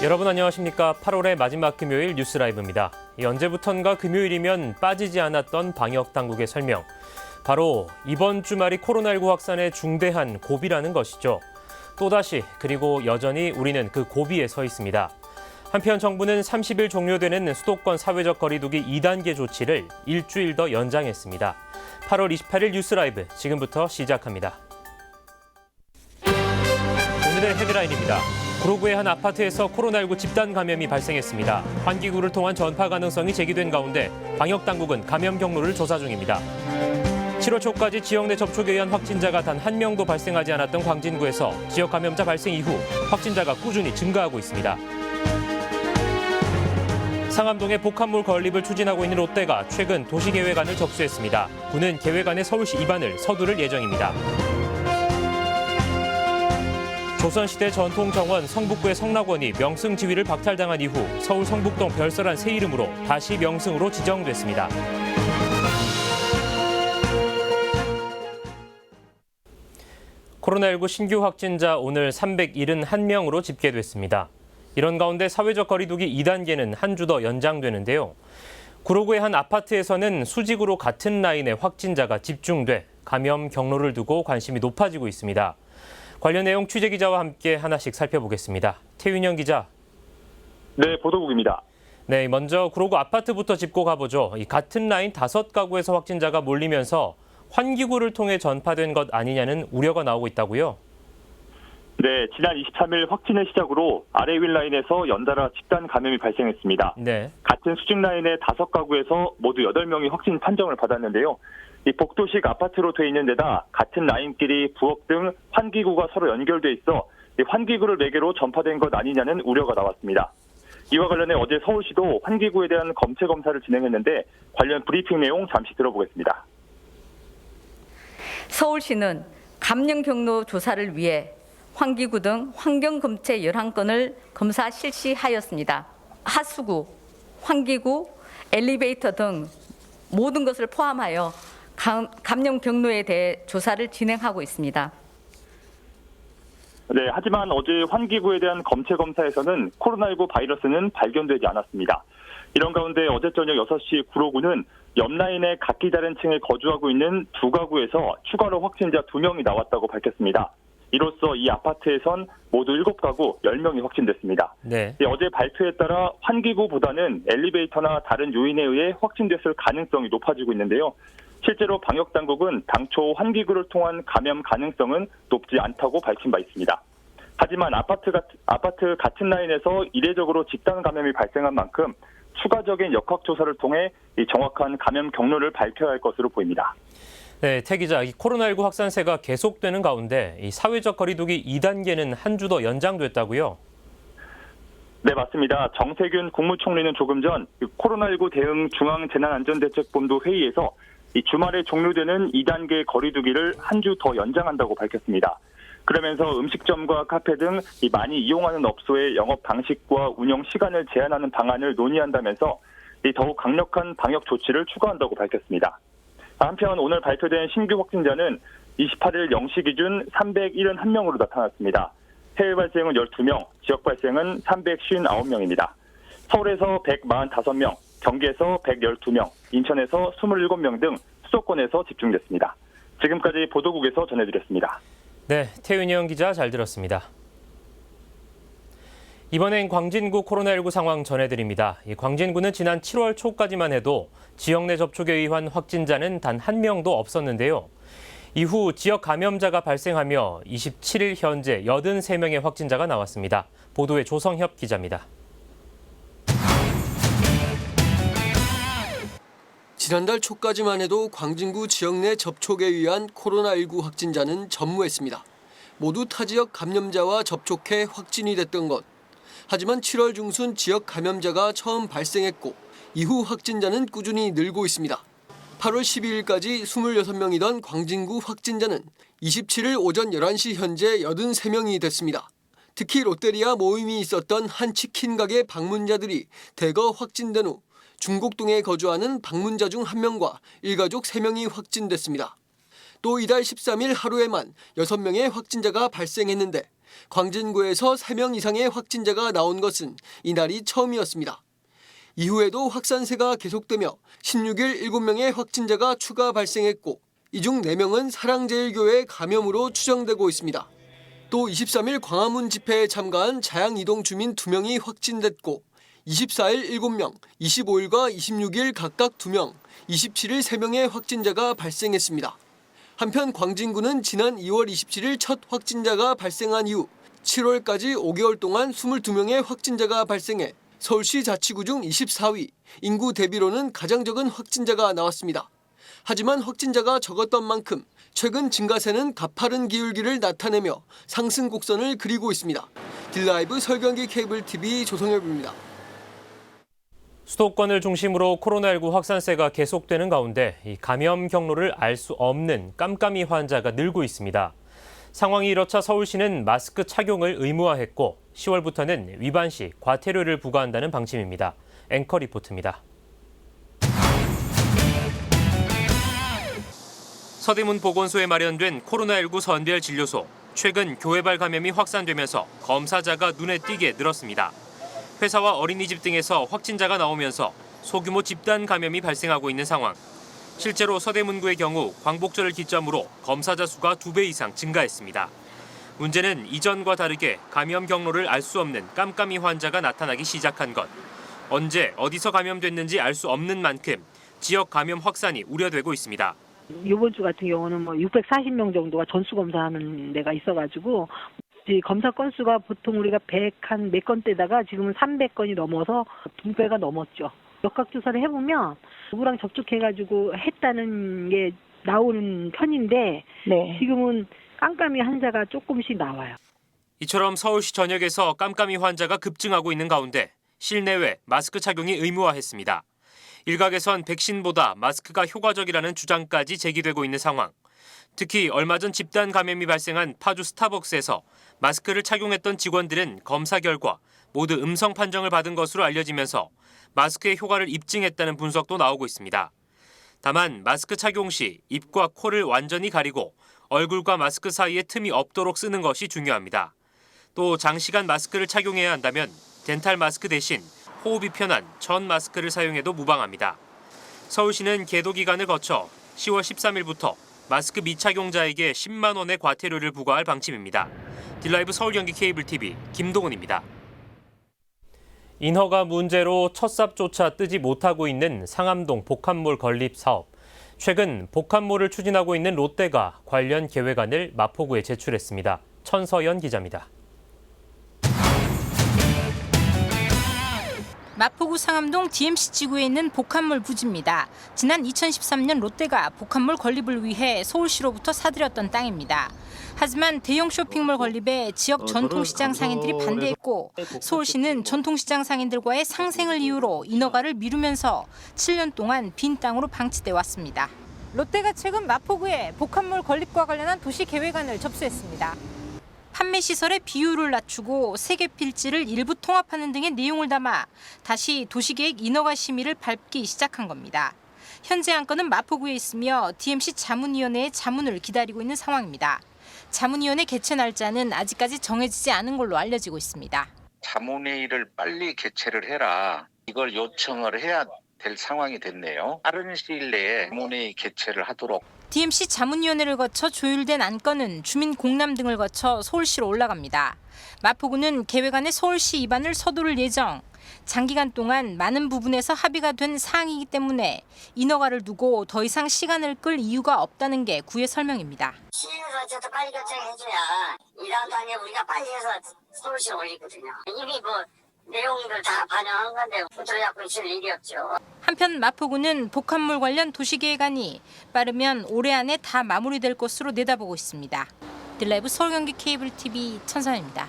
여러분 안녕하십니까? 8월의 마지막 금요일 뉴스 라이브입니다. 언제부턴가 금요일이면 빠지지 않았던 방역 당국의 설명. 바로 이번 주말이 코로나19 확산의 중대한 고비라는 것이죠. 또다시 그리고 여전히 우리는 그 고비에 서 있습니다. 한편 정부는 30일 종료되는 수도권 사회적 거리두기 2단계 조치를 일주일 더 연장했습니다. 8월 28일 뉴스 라이브 지금부터 시작합니다. 오늘의 헤드라인입니다. 구로구의 한 아파트에서 코로나19 집단 감염이 발생했습니다. 환기구를 통한 전파 가능성이 제기된 가운데 방역당국은 감염 경로를 조사 중입니다. 7월 초까지 지역 내 접촉에 의한 확진자가 단 한 명도 발생하지 않았던 광진구에서 지역 감염자 발생 이후 확진자가 꾸준히 증가하고 있습니다. 상암동의 복합몰 건립을 추진하고 있는 롯데가 최근 도시계획안을 접수했습니다. 구는 계획안의 서울시 입안을 서두를 예정입니다. 조선시대 전통정원 성북구의 성락원이 명승 지위를 박탈당한 이후 서울 성북동 별설한 새 이름으로 다시 명승으로 지정됐습니다. 코로나19 신규 확진자 오늘 371명으로 집계됐습니다. 이런 가운데 사회적 거리두기 2단계는 한 주 더 연장되는데요. 구로구의 한 아파트에서는 수직으로 같은 라인에 확진자가 집중돼 감염 경로를 두고 관심이 높아지고 있습니다. 관련 내용 취재기자와 함께 하나씩 살펴보겠습니다. 태윤영 기자. 네, 보도국입니다. 네, 먼저 구로구 아파트부터 짚고 가보죠. 이 같은 라인 5가구에서 확진자가 몰리면서 환기구를 통해 전파된 것 아니냐는 우려가 나오고 있다고요? 네, 지난 23일 확진을 시작으로 아래 위 라인에서 연달아 집단 감염이 발생했습니다. 네. 같은 수직 라인의 5가구에서 모두 8명이 확진 판정을 받았는데요. 이 복도식 아파트로 돼 있는 데다 같은 라인끼리 부엌 등 환기구가 서로 연결돼 있어 이 환기구를 매개로 전파된 것 아니냐는 우려가 나왔습니다. 이와 관련해 어제 서울시도 환기구에 대한 검체 검사를 진행했는데 관련 브리핑 내용 잠시 들어보겠습니다. 서울시는 감염 경로 조사를 위해 환기구 등 환경 검체 11건을 검사 실시하였습니다. 하수구, 환기구, 엘리베이터 등 모든 것을 포함하여 감염 경로에 대해 조사를 진행하고 있습니다. 네, 하지만 어제 환기구에 대한 검체 검사에서는 코로나19 바이러스는 발견되지 않았습니다. 이런 가운데 어제 저녁 6시 구로구는 옆 라인의 각기 다른 층에 거주하고 있는 2가구에서 추가로 확진자 2명이 나왔다고 밝혔습니다. 이로써 이 아파트에선 모두 7가구 10명이 확진됐습니다. 네. 어제 발표에 따라 환기구보다는 엘리베이터나 다른 요인에 의해 확진됐을 가능성이 높아지고 있는데요. 실제로 방역당국은 당초 환기구를 통한 감염 가능성은 높지 않다고 밝힌 바 있습니다. 하지만 아파트 같은 라인에서 이례적으로 집단 감염이 발생한 만큼 추가적인 역학조사를 통해 이 정확한 감염 경로를 밝혀야 할 것으로 보입니다. 네, 태 기자, 이 코로나19 확산세가 계속되는 가운데 이 사회적 거리두기 2단계는 한 주 더 연장됐다고요? 네, 맞습니다. 정세균 국무총리는 조금 전 코로나19 대응 중앙재난안전대책본부 회의에서 이 주말에 종료되는 2단계 거리두기를 한 주 더 연장한다고 밝혔습니다. 그러면서 음식점과 카페 등 많이 이용하는 업소의 영업 방식과 운영 시간을 제한하는 방안을 논의한다면서 더욱 강력한 방역 조치를 추가한다고 밝혔습니다. 한편 오늘 발표된 신규 확진자는 28일 0시 기준 371명으로 나타났습니다. 해외 발생은 12명, 지역 발생은 359명입니다. 서울에서 145명, 경기에서 112명, 인천에서 27명 등 수도권에서 집중됐습니다. 지금까지 보도국에서 전해드렸습니다. 네, 태윤영 기자 잘 들었습니다. 이번엔 광진구 코로나19 상황 전해드립니다. 광진구는 지난 7월 초까지만 해도 지역 내 접촉에 의한 확진자는 단 한 명도 없었는데요. 이후 지역 감염자가 발생하며 27일 현재 83명의 확진자가 나왔습니다. 보도에 조성협 기자입니다. 지난달 초까지만 해도 광진구 지역 내 접촉에 의한 코로나19 확진자는 전무했습니다. 모두 타 지역 감염자와 접촉해 확진이 됐던 것. 하지만 7월 중순 지역 감염자가 처음 발생했고 이후 확진자는 꾸준히 늘고 있습니다. 8월 12일까지 26명이던 광진구 확진자는 27일 오전 11시 현재 83명이 됐습니다. 특히 롯데리아 모임이 있었던 한 치킨 가게 방문자들이 대거 확진된 후 중곡동에 거주하는 방문자 중 1명과 일가족 3명이 확진됐습니다. 또 이달 13일 하루에만 6명의 확진자가 발생했는데 광진구에서 3명 이상의 확진자가 나온 것은 이날이 처음이었습니다. 이후에도 확산세가 계속되며 16일 7명의 확진자가 추가 발생했고 이 중 4명은 사랑제일교회 감염으로 추정되고 있습니다. 또 23일 광화문 집회에 참가한 자양이동 주민 2명이 확진됐고 24일 7명, 25일과 26일 각각 2명, 27일 3명의 확진자가 발생했습니다. 한편 광진구는 지난 2월 27일 첫 확진자가 발생한 이후 7월까지 5개월 동안 22명의 확진자가 발생해 서울시 자치구 중 24위, 인구 대비로는 가장 적은 확진자가 나왔습니다. 하지만 확진자가 적었던 만큼 최근 증가세는 가파른 기울기를 나타내며 상승 곡선을 그리고 있습니다. 딜라이브 서울경기 케이블TV 조성엽입니다. 수도권을 중심으로 코로나19 확산세가 계속되는 가운데 이 감염 경로를 알 수 없는 깜깜이 환자가 늘고 있습니다. 상황이 이렇자 서울시는 마스크 착용을 의무화했고 10월부터는 위반 시 과태료를 부과한다는 방침입니다. 앵커 리포트입니다. 서대문 보건소에 마련된 코로나19 선별 진료소. 최근 교회발 감염이 확산되면서 검사자가 눈에 띄게 늘었습니다. 회사와 어린이집 등에서 확진자가 나오면서 소규모 집단 감염이 발생하고 있는 상황. 실제로 서대문구의 경우 광복절을 기점으로 검사자 수가 2배 이상 증가했습니다. 문제는 이전과 다르게 감염 경로를 알 수 없는 깜깜이 환자가 나타나기 시작한 것. 언제 어디서 감염됐는지 알 수 없는 만큼 지역 감염 확산이 우려되고 있습니다. 이번 주 같은 경우는 640명 정도가 전수검사하는 데가 있어가지고 검사 건수가 보통 우리가 100 한 몇 건대다가 지금은 300건이 넘어서 2배가 넘었죠. 역학조사를 해보면 누구랑 접촉해가지고 했다는 게 나오는 편인데 지금은 깜깜이 환자가 조금씩 나와요. 이처럼 서울시 전역에서 깜깜이 환자가 급증하고 있는 가운데 실내외 마스크 착용이 의무화했습니다. 일각에선 백신보다 마스크가 효과적이라는 주장까지 제기되고 있는 상황. 특히 얼마 전 집단 감염이 발생한 파주 스타벅스에서 마스크를 착용했던 직원들은 검사 결과 모두 음성 판정을 받은 것으로 알려지면서 마스크의 효과를 입증했다는 분석도 나오고 있습니다. 다만 마스크 착용 시 입과 코를 완전히 가리고 얼굴과 마스크 사이에 틈이 없도록 쓰는 것이 중요합니다. 또 장시간 마스크를 착용해야 한다면 덴탈 마스크 대신 호흡이 편한 전 마스크를 사용해도 무방합니다. 서울시는 계도 기간을 거쳐 10월 13일부터 마스크 미착용자에게 10만 원의 과태료를 부과할 방침입니다. 딜라이브 서울경기 케이블TV 김동훈입니다. 인허가 문제로 첫 삽조차 뜨지 못하고 있는 상암동 복합몰 건립 사업. 최근 복합몰을 추진하고 있는 롯데가 관련 계획안을 마포구에 제출했습니다. 천서연 기자입니다. 마포구 상암동 DMC 지구에 있는 복합몰 부지입니다. 지난 2013년 롯데가 복합몰 건립을 위해 서울시로부터 사들였던 땅입니다. 하지만 대형 쇼핑몰 건립에 지역 전통시장 상인들이 반대했고 서울시는 전통시장 상인들과의 상생을 이유로 인허가를 미루면서 7년 동안 빈 땅으로 방치돼 왔습니다. 롯데가 최근 마포구에 복합몰 건립과 관련한 도시계획안을 접수했습니다. 판매 시설의 비율을 낮추고 세개 필지를 일부 통합하는 등의 내용을 담아 다시 도시계획 인허가 심의를 밟기 시작한 겁니다. 현재 안건은 마포구에 있으며 DMC 자문위원회의 자문을 기다리고 있는 상황입니다. 자문위원회 개최 날짜는 아직까지 정해지지 않은 걸로 알려지고 있습니다. 자문회의를 빨리 개최를 해라. 이걸 요청을 해야 될 상황이 됐네요. 빠른 시일 내에 자문회의 개최를 하도록. DMC 자문위원회를 거쳐 조율된 안건은 주민 공람 등을 거쳐 서울시로 올라갑니다. 마포구는 계획안에 서울시 입안을 서두를 예정. 장기간 동안 많은 부분에서 합의가 된 사항이기 때문에 인허가를 두고 더 이상 시간을 끌 이유가 없다는 게 구의 설명입니다. 시에서 어쨌든 빨리 결정해줘야 1라운드 우리가 빨리 해서 서울시에 올리거든요. 이미 내용들 다 반영한 건데 붙들어잡고 있을 일이 없죠. 한편 마포구는 복합몰 관련 도시계획안이 빠르면 올해 안에 다 마무리될 것으로 내다보고 있습니다. 딜라이브 서울경기 케이블TV 천선입니다.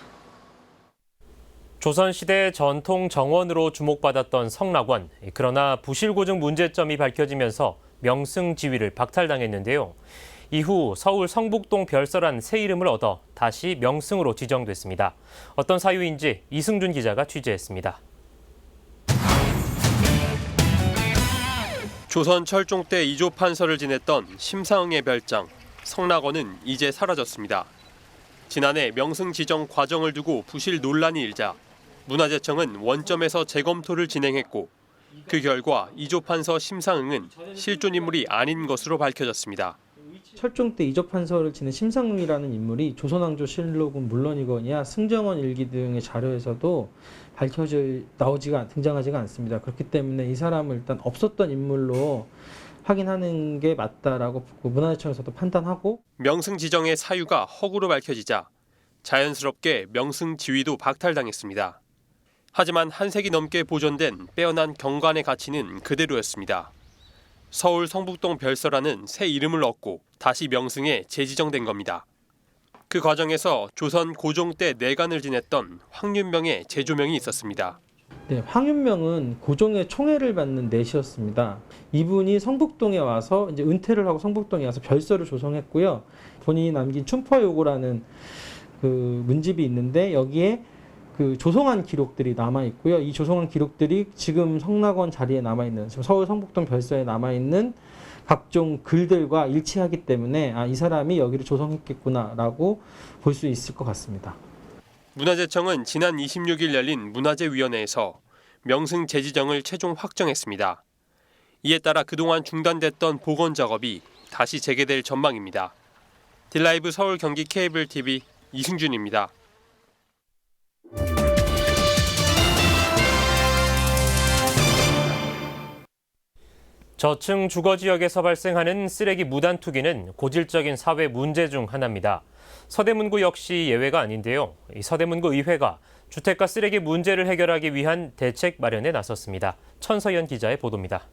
조선시대 전통 정원으로 주목받았던 성락원. 그러나 부실고증 문제점이 밝혀지면서 명승지위를 박탈당했는데요. 이후 서울 성북동 별설한 새 이름을 얻어 다시 명승으로 지정됐습니다. 어떤 사유인지 이승준 기자가 취재했습니다. 조선 철종 때 2조 판서를 지냈던 심사응의 별장 성락원은 이제 사라졌습니다. 지난해 명승 지정 과정을 두고 부실 논란이 일자 문화재청은 원점에서 재검토를 진행했고 그 결과 이조판서 심상응은 실존 인물이 아닌 것으로 밝혀졌습니다. 철종 때 이조판서를 지낸 심상응이라는 인물이 조선왕조 실록은 물론이거니와 승정원 일기 등의 자료에서도 등장하지가 않습니다. 그렇기 때문에 이 사람을 일단 없었던 인물로 확인하는 게 맞다라고 문화재청에서도 판단하고, 명승 지정의 사유가 허구로 밝혀지자 자연스럽게 명승 지위도 박탈당했습니다. 하지만 한 세기 넘게 보존된 빼어난 경관의 가치는 그대로였습니다. 서울 성북동 별서라는 새 이름을 얻고 다시 명승에 재지정된 겁니다. 그 과정에서 조선 고종 때 내관을 지냈던 황윤명의 재조명이 있었습니다. 네, 황윤명은 고종의 총애를 받는 내시였습니다. 이분이 성북동에 와서 이제 은퇴를 하고 성북동에 와서 별서를 조성했고요. 본인이 남긴 춘퍼요고라는 그 문집이 있는데 여기에 그 조성한 기록들이 남아 있고요. 이 조성한 기록들이 지금 성락원 자리에 남아 있는, 지금 서울 성북동 별서에 남아 있는 각종 글들과 일치하기 때문에 이 사람이 여기를 조성했겠구나라고 볼 수 있을 것 같습니다. 문화재청은 지난 26일 열린 문화재위원회에서 명승 재지정을 최종 확정했습니다. 이에 따라 그동안 중단됐던 복원 작업이 다시 재개될 전망입니다. 딜라이브 서울 경기 케이블 TV 이승준입니다. 저층 주거 지역에서 발생하는 쓰레기 무단 투기는 고질적인 사회 문제 중 하나입니다. 서대문구 역시 예외가 아닌데요. 이 서대문구 의회가 주택가 쓰레기 문제를 해결하기 위한 대책 마련에 나섰습니다. 천서연 기자의 보도입니다.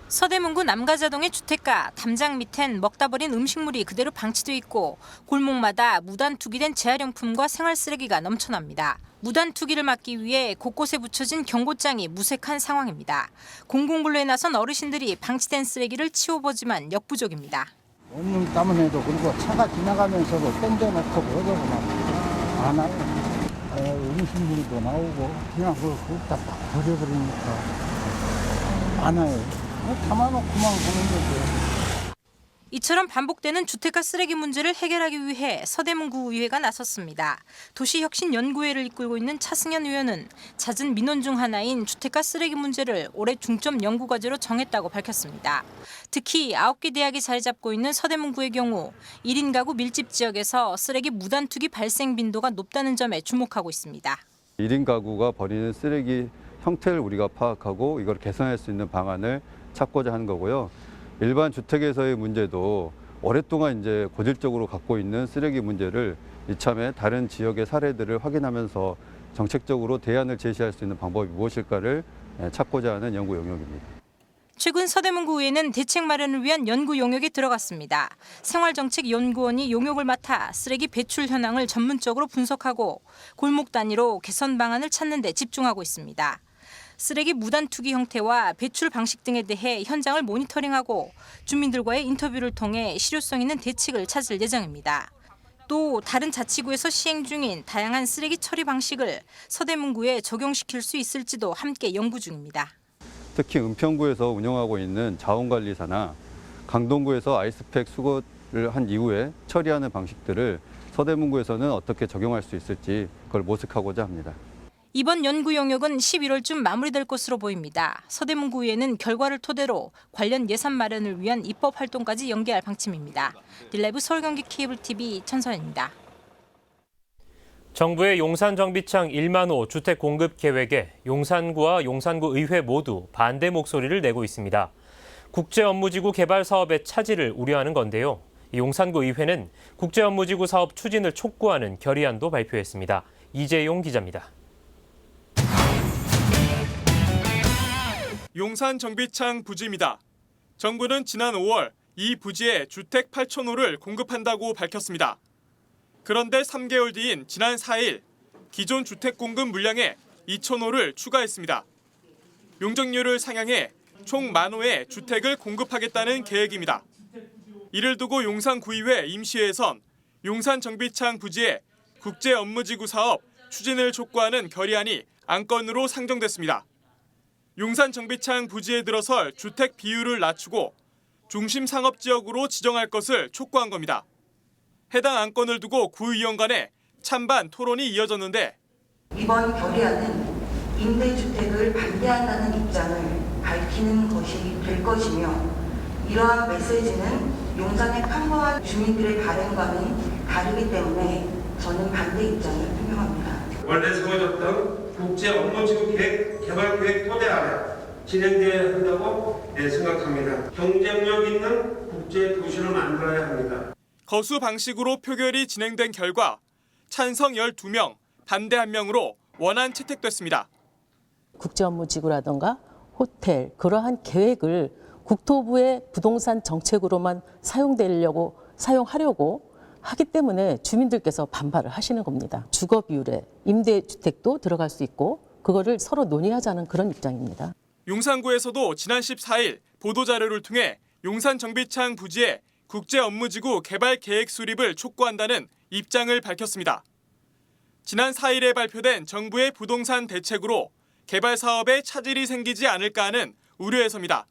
서대문구 남가자동의 주택가 담장 밑엔 먹다 버린 음식물이 그대로 방치돼 있고 골목마다 무단 투기된 재활용품과 생활 쓰레기가 넘쳐납니다. 무단 투기를 막기 위해 곳곳에 붙여진 경고장이 무색한 상황입니다. 공공분로에 나선 어르신들이 방치된 쓰레기를 치워보지만 역부족입니다. 온몸 땀은 해도 그리고 차가 지나가면서도 던져놓고 그러더구만 안 와요. 음식물도 나오고 그냥 그거 다 버려버리니까 안 와요. 담아놓고만 보는 거죠. 이처럼 반복되는 주택가 쓰레기 문제를 해결하기 위해 서대문구 의회가 나섰습니다. 도시혁신연구회를 이끌고 있는 차승현 의원은 잦은 민원 중 하나인 주택가 쓰레기 문제를 올해 중점 연구과제로 정했다고 밝혔습니다. 특히 9개 대학이 자리 잡고 있는 서대문구의 경우 1인 가구 밀집 지역에서 쓰레기 무단 투기 발생 빈도가 높다는 점에 주목하고 있습니다. 1인 가구가 버리는 쓰레기 형태를 우리가 파악하고 이걸 개선할 수 있는 방안을 찾고자 하는 거고요. 일반 주택에서의 문제도 오랫동안 이제 고질적으로 갖고 있는 쓰레기 문제를 이참에 다른 지역의 사례들을 확인하면서 정책적으로 대안을 제시할 수 있는 방법이 무엇일까를 찾고자 하는 연구 영역입니다. 최근 서대문구 의회는 대책 마련을 위한 연구 용역에 들어갔습니다. 생활정책연구원이 용역을 맡아 쓰레기 배출 현황을 전문적으로 분석하고 골목 단위로 개선 방안을 찾는 데 집중하고 있습니다. 쓰레기 무단 투기 형태와 배출 방식 등에 대해 현장을 모니터링하고 주민들과의 인터뷰를 통해 실효성 있는 대책을 찾을 예정입니다. 또 다른 자치구에서 시행 중인 다양한 쓰레기 처리 방식을 서대문구에 적용시킬 수 있을지도 함께 연구 중입니다. 특히 은평구에서 운영하고 있는 자원관리사나 강동구에서 아이스팩 수거를 한 이후에 처리하는 방식들을 서대문구에서는 어떻게 적용할 수 있을지 그걸 모색하고자 합니다. 이번 연구 영역은 11월쯤 마무리될 것으로 보입니다. 서대문구의회는 결과를 토대로 관련 예산 마련을 위한 입법 활동까지 연계할 방침입니다. 딜라이브 서울경기 케이블 TV 천서연입니다. 정부의 용산 정비창 1만 호 주택 공급 계획에 용산구와 용산구 의회 모두 반대 목소리를 내고 있습니다. 국제업무지구 개발 사업의 차질을 우려하는 건데요. 용산구 의회는 국제업무지구 사업 추진을 촉구하는 결의안도 발표했습니다. 이재용 기자입니다. 용산 정비창 부지입니다. 정부는 지난 5월 이 부지에 주택 8,000호를 공급한다고 밝혔습니다. 그런데 3개월 뒤인 지난 4일 기존 주택 공급 물량에 2,000호를 추가했습니다. 용적률을 상향해 총 10,000호의 주택을 공급하겠다는 계획입니다. 이를 두고 용산구의회 임시회에선 용산 정비창 부지에 국제업무지구 사업 추진을 촉구하는 결의안이 안건으로 상정됐습니다. 용산 정비창 부지에 들어설 주택 비율을 낮추고 중심 상업 지역으로 지정할 것을 촉구한 겁니다. 해당 안건을 두고 구의원 간에 찬반 토론이 이어졌는데 이번 결의안은 임대주택을 반대한다는 입장을 밝히는 것이 될 것이며 이러한 메시지는 용산의 평범한 주민들의 바람과는 다르기 때문에 저는 반대 입장을 표명합니다. 원래 세워졌던 국제 업무지구 개발 계획 토대 아래 진행되어야 한다고 생각합니다. 경쟁력 있는 국제 도시를 만들어야 합니다. 거수 방식으로 표결이 진행된 결과 찬성 12명, 반대 1명으로 원안 채택됐습니다. 국제업무지구라든가 호텔 그러한 계획을 국토부의 부동산 정책으로만 사용하려고 하기 때문에 주민들께서 반발을 하시는 겁니다. 주거 비율에 임대주택도 들어갈 수 있고 그거를 서로 논의하자는 그런 입장입니다. 용산구에서도 지난 14일 보도자료를 통해 용산정비창 부지에 국제업무지구 개발 계획 수립을 촉구한다는 입장을 밝혔습니다. 지난 4일에 발표된 정부의 부동산 대책으로 개발 사업에 차질이 생기지 않을까 하는 우려에서입니다.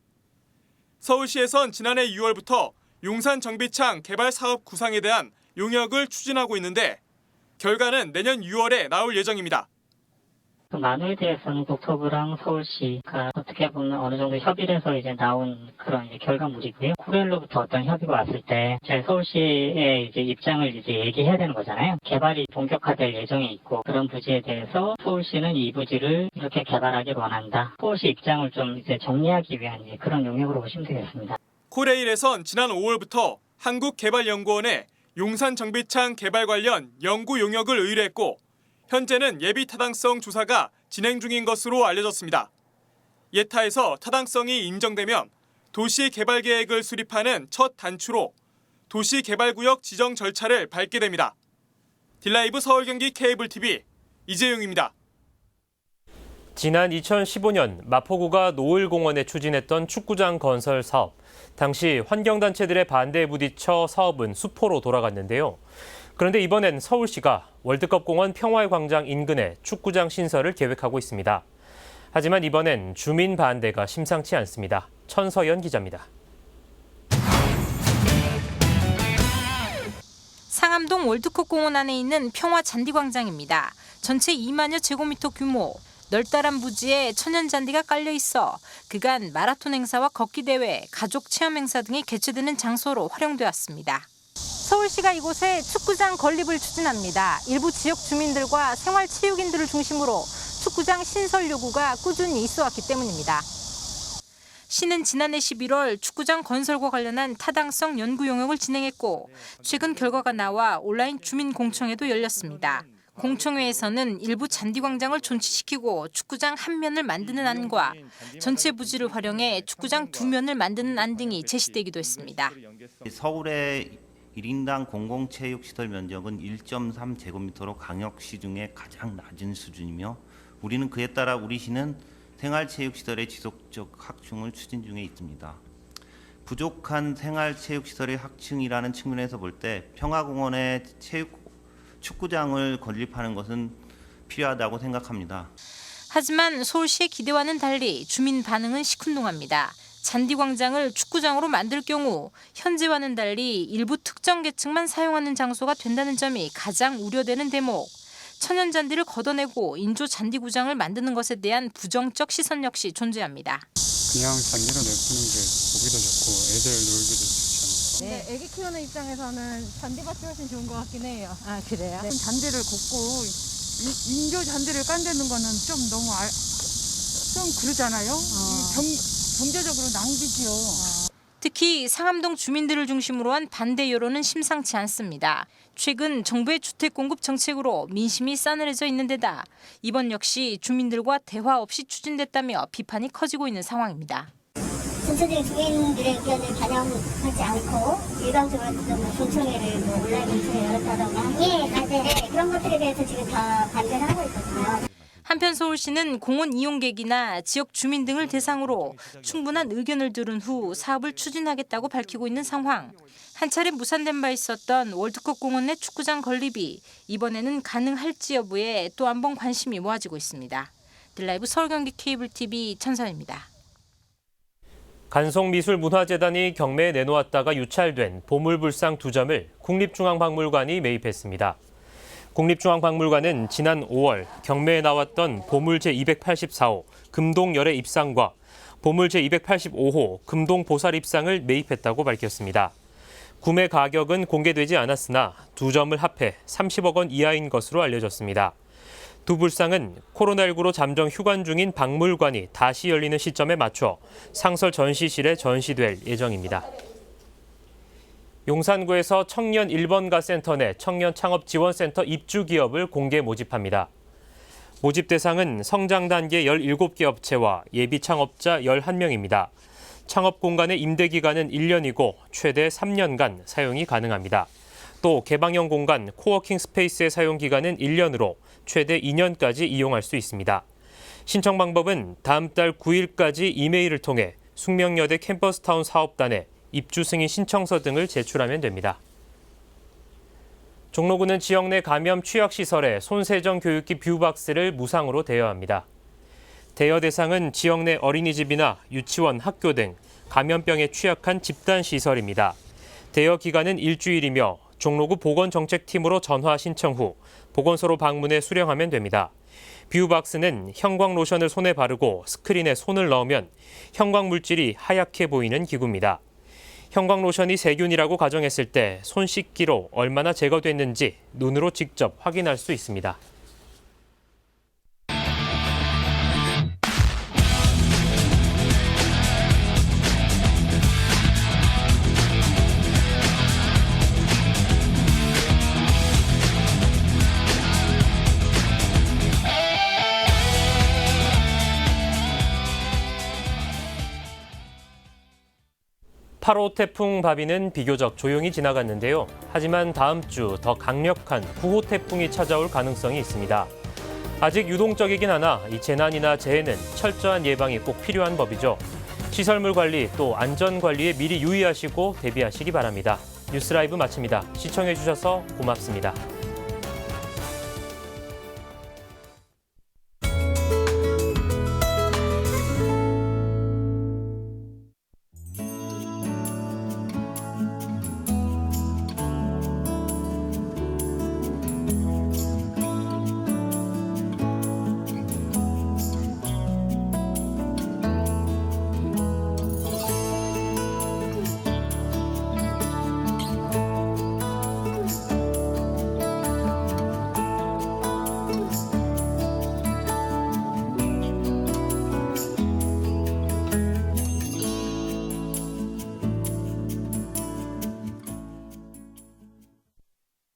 서울시에선 지난해 6월부터 용산정비창 개발 사업 구상에 대한 용역을 추진하고 있는데 결과는 내년 6월에 나올 예정입니다. 나누에 대해서는 국토부랑 서울시가 어떻게 보면 어느 정도 협의를 해서 이제 나온 그런 결과물이고요. 구례로부터 어떤 협의가 왔을 때 저희 서울시의 이제 입장을 이제 얘기해야 되는 거잖아요. 개발이 본격화될 예정에 있고 그런 부지에 대해서 서울시는 이 부지를 이렇게 개발하길 원한다. 서울시 입장을 좀 이제 정리하기 위한 그런 용역으로 보시면 되겠습니다. 코레일에선 지난 5월부터 한국개발연구원에 용산정비창 개발 관련 연구 용역을 의뢰했고 현재는 예비 타당성 조사가 진행 중인 것으로 알려졌습니다. 예타에서 타당성이 인정되면 도시 개발 계획을 수립하는 첫 단추로 도시 개발구역 지정 절차를 밟게 됩니다. 딜라이브 서울 경기 케이블 TV 이재용입니다. 지난 2015년 마포구가 노을공원에 추진했던 축구장 건설 사업. 당시 환경단체들의 반대에 부딪혀 사업은 수포로 돌아갔는데요. 그런데 이번엔 서울시가 월드컵 공원 평화의 광장 인근에 축구장 신설을 계획하고 있습니다. 하지만 이번엔 주민 반대가 심상치 않습니다. 천서연 기자입니다. 상암동 월드컵 공원 안에 있는 평화 잔디광장입니다. 전체 2만여 제곱미터 규모, 널따란 부지에 천연잔디가 깔려 있어 그간 마라톤 행사와 걷기 대회, 가족 체험 행사 등이 개최되는 장소로 활용되었습니다. 서울시가 이곳에 축구장 건립을 추진합니다. 일부 지역 주민들과 생활체육인들을 중심으로 축구장 신설 요구가 꾸준히 있어왔기 때문입니다. 시는 지난해 11월 축구장 건설과 관련한 타당성 연구 용역을 진행했고 최근 결과가 나와 온라인 주민 공청회도 열렸습니다. 공청회에서는 일부 잔디광장을 존치시키고 축구장 한 면을 만드는 안과 전체 부지를 활용해 축구장 두 면을 만드는 안 등이 제시되기도 했습니다. 서울의 1인당 공공체육시설 면적은 1.3제곱미터로 광역시 중에 가장 낮은 수준이며 우리는 그에 따라 우리 시는 생활체육시설의 지속적 확충을 추진 중에 있습니다. 부족한 생활체육시설의 확충이라는 측면에서 볼 때 평화공원에 축구장을 건립하는 것은 필요하다고 생각합니다. 하지만 서울시의 기대와는 달리 주민 반응은 시큰둥합니다. 잔디광장을 축구장으로 만들 경우 현재와는 달리 일부 특정 계층만 사용하는 장소가 된다는 점이 가장 우려되는 대목. 천연잔디를 걷어내고 인조 잔디구장을 만드는 것에 대한 부정적 시선 역시 존재합니다. 그냥 잔디로 내푸는 게 보기도 좋고 애들 놀기도 좋잖아요. 네, 애기 키우는 입장에서는 잔디밭이 훨씬 좋은 것 같긴 해요. 아, 그래요? 네. 잔디를 걷고 인조 잔디를 깐대는 거는 좀 너무 좀 그러잖아요. 경제적으로 낭비지요. 특히 상암동 주민들을 중심으로 한 반대 여론은 심상치 않습니다. 최근 정부의 주택 공급 정책으로 민심이 싸늘해져 있는 데다 이번 역시 주민들과 대화 없이 추진됐다며 비판이 커지고 있는 상황입니다. 전체적인 주민들의 의견을 반영하지 않고 일방적으로 공청회를 온라인 공청회 열었다던가 반대 그런 것들에 대해서 지금 다 반대를 하고 있거든요. 한편 서울시는 공원 이용객이나 지역 주민 등을 대상으로 충분한 의견을 들은 후 사업을 추진하겠다고 밝히고 있는 상황. 한 차례 무산된 바 있었던 월드컵 공원 내 축구장 건립이 이번에는 가능할지 여부에 또 한 번 관심이 모아지고 있습니다. 딜라이브 서울 경기 케이블 TV 천선입니다. 간송미술문화재단이 경매에 내놓았다가 유찰된 보물불상 2점을 국립중앙박물관이 매입했습니다. 국립중앙박물관은 지난 5월 경매에 나왔던 보물 제284호 금동열의 입상과 보물 제285호 금동보살 입상을 매입했다고 밝혔습니다. 구매 가격은 공개되지 않았으나 2점을 합해 30억 원 이하인 것으로 알려졌습니다. 두 불상은 코로나19로 잠정 휴관 중인 박물관이 다시 열리는 시점에 맞춰 상설 전시실에 전시될 예정입니다. 용산구에서 청년 1번가 센터 내 청년 창업 지원센터 입주 기업을 공개 모집합니다. 모집 대상은 성장 단계 17개 업체와 예비 창업자 11명입니다. 창업 공간의 임대 기간은 1년이고 최대 3년간 사용이 가능합니다. 또 개방형 공간 코워킹 스페이스의 사용 기간은 1년으로 최대 2년까지 이용할 수 있습니다. 신청 방법은 다음 달 9일까지 이메일을 통해 숙명여대 캠퍼스타운 사업단에 입주 승인 신청서 등을 제출하면 됩니다. 종로구는 지역 내 감염 취약시설에 손세정 교육기 뷰박스를 무상으로 대여합니다. 대여 대상은 지역 내 어린이집이나 유치원, 학교 등 감염병에 취약한 집단시설입니다. 대여 기간은 일주일이며 종로구 보건정책팀으로 전화 신청 후 보건소로 방문해 수령하면 됩니다. 뷰박스는 형광 로션을 손에 바르고 스크린에 손을 넣으면 형광 물질이 하얗게 보이는 기구입니다. 형광 로션이 세균이라고 가정했을 때 손 씻기로 얼마나 제거됐는지 눈으로 직접 확인할 수 있습니다. (8호) 태풍 바비는 비교적 조용히 지나갔는데요. 하지만 다음 주 더 강력한 (9호) 태풍이 찾아올 가능성이 있습니다. 아직 유동적이긴 하나 이 재난이나 재해는 철저한 예방이 꼭 필요한 법이죠. 시설물 관리 또 안전 관리에 미리 유의하시고 대비하시기 바랍니다. 뉴스 라이브 마칩니다. 시청해 주셔서 고맙습니다.